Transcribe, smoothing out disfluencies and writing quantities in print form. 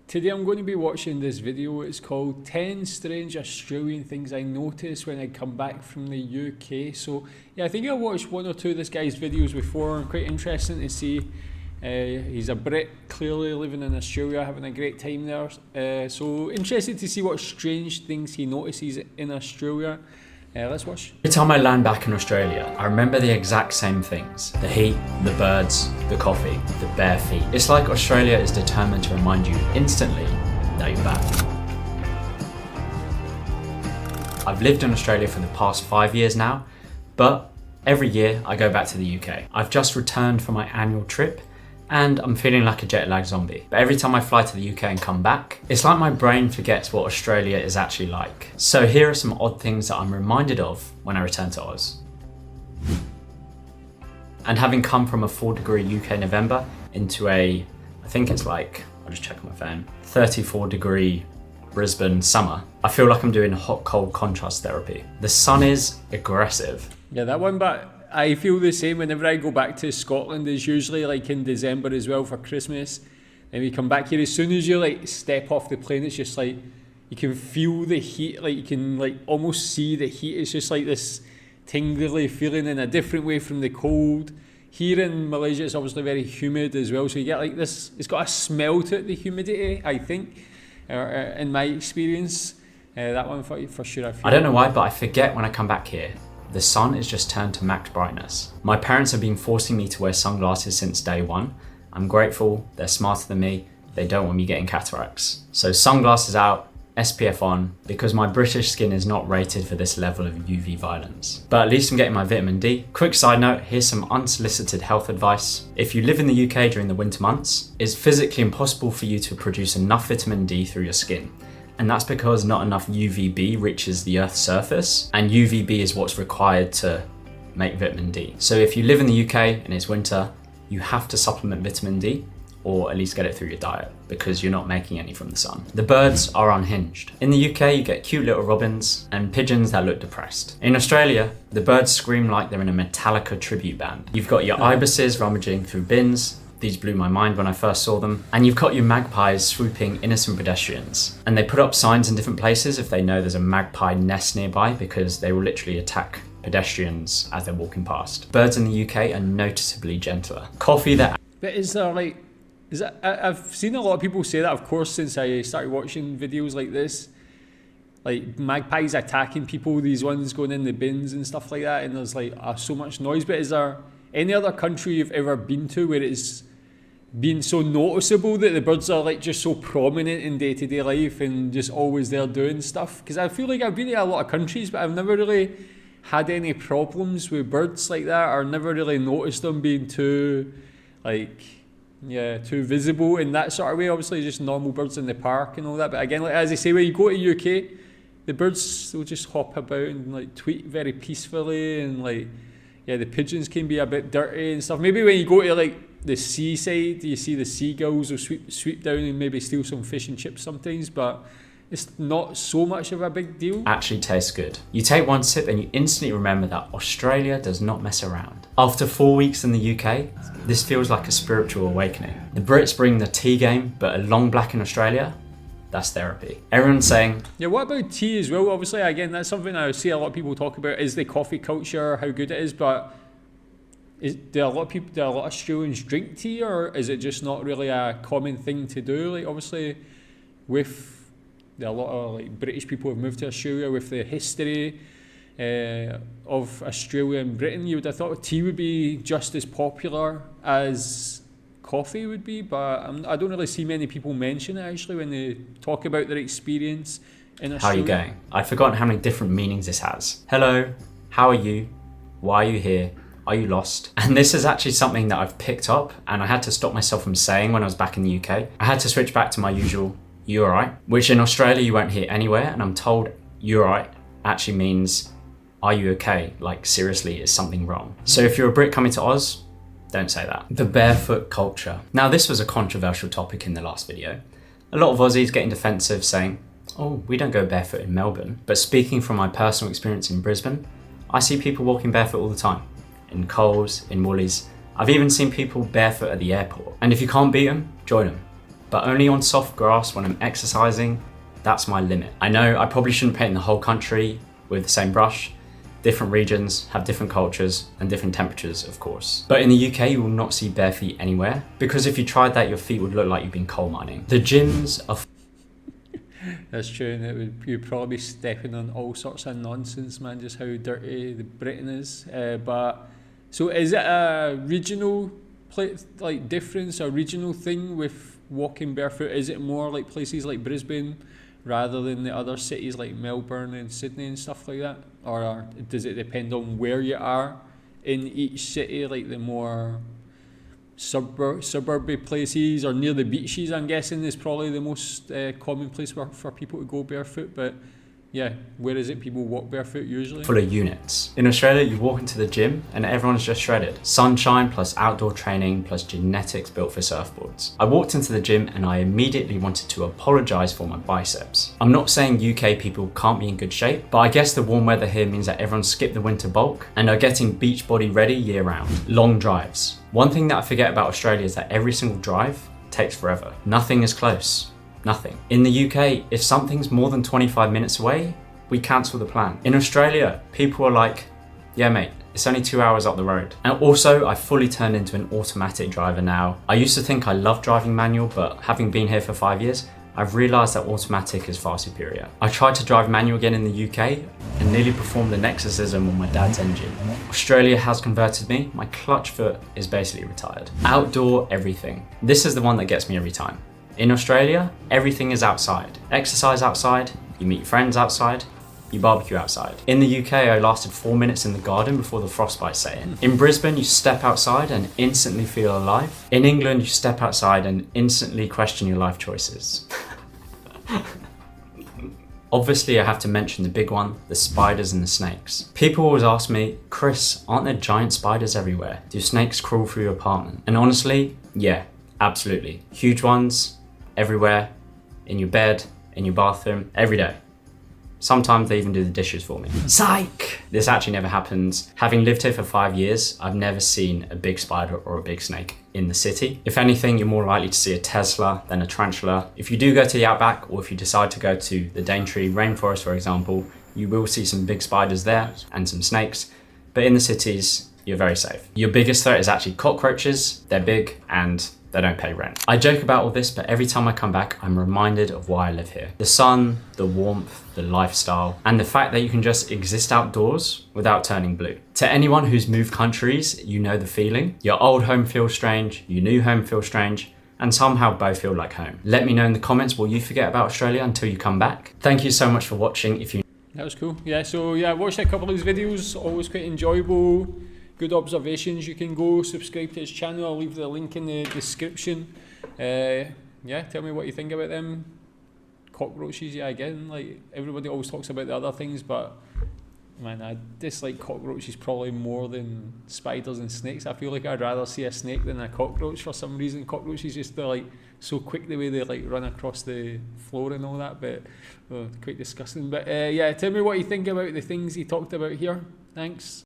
Today I'm going to be watching this video. It's called 10 Strange Australian Things I Noticed When I Come Back from the UK. So yeah, I think I watched one or two of this guy's videos before. Quite interesting to see. He's a Brit, clearly living in Australia, having a great time there. So interested to see what strange things he notices in Australia. Let's watch. Every time I land back in Australia, I remember the exact same things. The heat, the birds, the coffee, the bare feet. It's like Australia is determined to remind you instantly that you're back. I've lived in Australia for the past 5 years now, but every year I go back to the UK. I've just returned from my annual trip and I'm feeling like a jet-lag zombie. But every time I fly to the UK and come back, it's like my brain forgets what Australia is actually like. So here are some odd things that I'm reminded of when I return to Oz. And having come from a 4-degree UK November into I think it's like, I'll just check on my phone, 34-degree Brisbane summer, I feel like I'm doing hot-cold contrast therapy. The sun is aggressive. Yeah, that one, but I feel the same whenever I go back to Scotland. It's usually like in December as well for Christmas. And we come back here, as soon as you like step off the plane, it's just like you can feel the heat, like you can like almost see the heat. It's just like this tingly feeling in a different way from the cold. Here in Malaysia it's obviously very humid as well, so you get like this, it's got a smell to it, the humidity, I think, in my experience. That one for sure. I don't know why, but I forget when I come back here. The sun is just turned to max brightness. My parents have been forcing me to wear sunglasses since day one. I'm grateful, they're smarter than me, they don't want me getting cataracts. So sunglasses out, SPF on, because my British skin is not rated for this level of UV violence. But at least I'm getting my vitamin D. Quick side note, here's some unsolicited health advice. If you live in the UK during the winter months, it's physically impossible for you to produce enough vitamin D through your skin. And that's because not enough UVB reaches the Earth's surface, and UVB is what's required to make vitamin D. So if you live in the UK and it's winter, you have to supplement vitamin D, or at least get it through your diet, because you're not making any from the sun. The birds are unhinged. In the UK, you get cute little robins and pigeons that look depressed. In Australia, the birds scream like they're in a Metallica tribute band. You've got your ibises rummaging through bins. These blew my mind when I first saw them. And you've got your magpies swooping innocent pedestrians. And they put up signs in different places if they know there's a magpie nest nearby, because they will literally attack pedestrians as they're walking past. Birds in the UK are noticeably gentler. Coffee that... But is there like, I've seen a lot of people say that, of course, since I started watching videos like this. Like magpies attacking people, these ones going in the bins and stuff like that, and there's like so much noise. But is there any other country you've ever been to where it's been so noticeable that the birds are like just so prominent in day-to-day life and just always there doing stuff? Because I feel like I've been to a lot of countries, but I've never really had any problems with birds like that, or never really noticed them being too too visible in that sort of way. Obviously just normal birds in the park and all that, but again, like as I say, when you go to UK, the birds will just hop about and like tweet very peacefully, and like the pigeons can be a bit dirty and stuff. Maybe when you go to like the seaside, you see the seagulls will sweep down and maybe steal some fish and chips sometimes, but it's not so much of a big deal. Actually tastes good. You take one sip and you instantly remember that Australia does not mess around. After 4 weeks in the UK, this feels like a spiritual awakening. The Brits bring the tea game, but a long black in Australia, that's therapy. Everyone's saying... Yeah, what about tea as well? Obviously, again, that's something I see a lot of people talk about, is the coffee culture, how good it is, but do a lot of Australians drink tea, or is it just not really a common thing to do? Like obviously, with a lot of like British people have moved to Australia, with the history of Australia and Britain, you would have thought tea would be just as popular as coffee would be, but I don't really see many people mention it actually when they talk about their experience in Australia. How are you going? I've forgotten how many different meanings this has. Hello, how are you? Why are you here? Are you lost? And this is actually something that I've picked up, and I had to stop myself from saying when I was back in the UK. I had to switch back to my usual, you alright? Which in Australia you won't hear anywhere, and I'm told you alright actually means, are you okay? Like seriously, is something wrong? So if you're a Brit coming to Oz, don't say that. The barefoot culture. Now this was a controversial topic in the last video. A lot of Aussies getting defensive saying, oh, we don't go barefoot in Melbourne. But speaking from my personal experience in Brisbane, I see people walking barefoot all the time. In Coles, in Woolies. I've even seen people barefoot at the airport. And if you can't beat them, join them. but only on soft grass when I'm exercising. That's my limit. I know I probably shouldn't paint the whole country with the same brush. Different regions have different cultures and different temperatures, of course. But in the UK, you will not see bare feet anywhere, because if you tried that, your feet would look like you've been coal mining. The gyms are... That's true, and you'd probably be stepping on all sorts of nonsense, man, just how dirty the Britain is. But so is it a regional difference, a regional thing with walking barefoot? Is it more like places like Brisbane rather than the other cities like Melbourne and Sydney and stuff like that? Or does it depend on where you are in each city, like the more suburban places or near the beaches, I'm guessing, is probably the most common place for people to go barefoot. But yeah, where is it people walk barefoot usually? Full of units. In Australia, you walk into the gym and everyone's just shredded. Sunshine plus outdoor training plus genetics built for surfboards. I walked into the gym and I immediately wanted to apologise for my biceps. I'm not saying UK people can't be in good shape, but I guess the warm weather here means that everyone skipped the winter bulk and are getting beach body ready year round. Long drives. One thing that I forget about Australia is that every single drive takes forever. Nothing is close. Nothing. In the UK, if something's more than 25 minutes away, we cancel the plan. In Australia, people are like, yeah mate, it's only 2 hours up the road. And also, I fully turned into an automatic driver now. I used to think I loved driving manual, but having been here for 5 years, I've realised that automatic is far superior. I tried to drive manual again in the UK and nearly performed an exorcism on my dad's engine. Australia has converted me. My clutch foot is basically retired. Outdoor everything. This is the one that gets me every time. In Australia, everything is outside. Exercise outside, you meet friends outside, you barbecue outside. In the UK, I lasted 4 minutes in the garden before the frostbite set in. In Brisbane, you step outside and instantly feel alive. In England, you step outside and instantly question your life choices. Obviously, I have to mention the big one, the spiders and the snakes. People always ask me, Chris, aren't there giant spiders everywhere? Do snakes crawl through your apartment? And honestly, yeah, absolutely. Huge ones, everywhere, in your bed, in your bathroom, every day. Sometimes they even do the dishes for me. Psych! This actually never happens. Having lived here for 5 years, I've never seen a big spider or a big snake in the city. If anything, you're more likely to see a Tesla than a tarantula. If you do go to the outback, or if you decide to go to the Daintree rainforest, for example, you will see some big spiders there and some snakes. But in the cities, you're very safe. Your biggest threat is actually cockroaches. They're big and they don't pay rent. I joke about all this, but every time I come back, I'm reminded of why I live here. The sun, the warmth, the lifestyle, and the fact that you can just exist outdoors without turning blue. To anyone who's moved countries, you know the feeling. Your old home feels strange, your new home feels strange, and somehow both feel like home. Let me know in the comments what you forget about Australia until you come back. Thank you so much for watching. That was cool. Yeah, so yeah, I watched a couple of his videos, always quite enjoyable. Good observations. You can go subscribe to his channel. I'll leave the link in the description. Yeah, tell me what you think about them cockroaches. Yeah, again, like everybody always talks about the other things, but man, I dislike cockroaches probably more than spiders and snakes. I feel like I'd rather see a snake than a cockroach for some reason. Cockroaches just they're like so quick the way they like run across the floor and all that, but quite disgusting. But yeah, tell me what you think about the things he talked about here. Thanks.